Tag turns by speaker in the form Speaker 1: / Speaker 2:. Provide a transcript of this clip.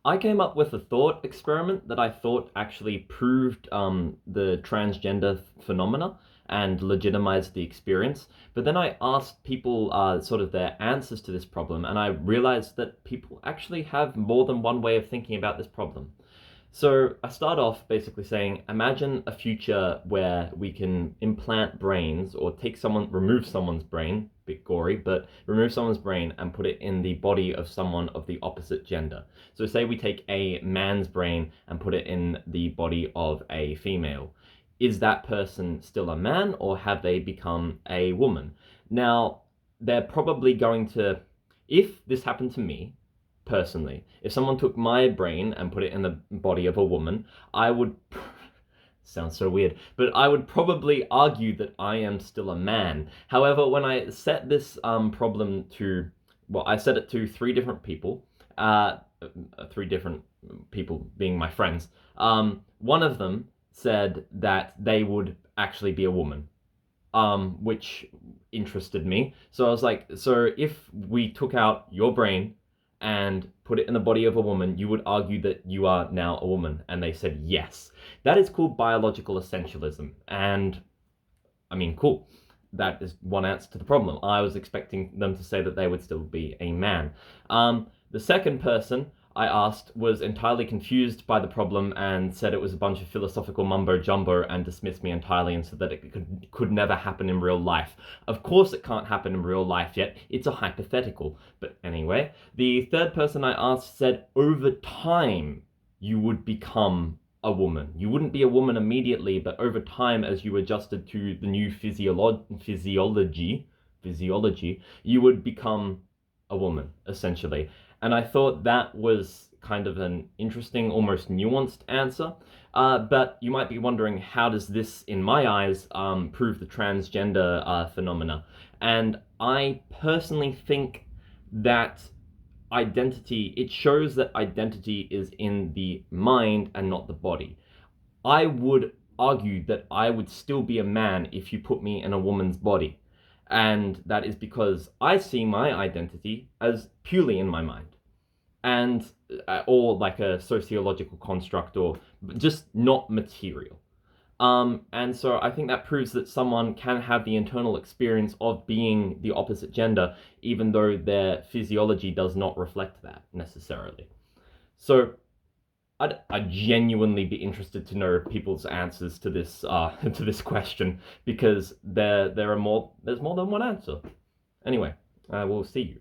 Speaker 1: I came up with a thought experiment that I thought actually proved the transgender phenomena and legitimized the experience. But then I asked people sort of their answers to this problem, and I realized that people actually have more than one way of thinking about this problem. So I start off basically saying, imagine a future where we can implant brains or remove someone's brain, bit gory, but remove someone's brain and put it in the body of someone of the opposite gender. So say we take a man's brain and put it in the body of a female. Is that person still a man or have they become a woman? Now, they're probably going to, if this happened to me, personally. If someone took my brain and put it in the body of a woman, I would. Sounds so weird, but I would probably argue that I am still a man. However, when I set this problem to, well, I set it to uh, three different people being my friends. One of them said that they would actually be a woman, which interested me. So I was like, so if we took out your brain and put it in the body of a woman, you would argue that you are now a woman. And they said yes. That is called biological essentialism. And I mean, cool. That is one answer to the problem. I was expecting them to say that they would still be a man. The second person I asked was entirely confused by the problem and said it was a bunch of philosophical mumbo jumbo and dismissed me entirely and said that it could never happen in real life. Of course, it can't happen in real life yet. It's a hypothetical. But anyway, the third person I asked said over time you would become a woman. You wouldn't be a woman immediately, but over time, as you adjusted to the new physiology, you would become a woman, essentially. And I thought that was kind of an interesting, almost nuanced answer. But you might be wondering, how does this, in my eyes, prove the transgender phenomena? And I personally think that it shows that identity is in the mind and not the body. I would argue that I would still be a man if you put me in a woman's body. And that is because I see my identity as purely in my mind and or like a sociological construct or just not material. And so I think that proves that someone can have the internal experience of being the opposite gender, even though their physiology does not reflect that necessarily. So I'd genuinely be interested to know people's answers to this to this question because there's more than one answer. Anyway, we'll see you.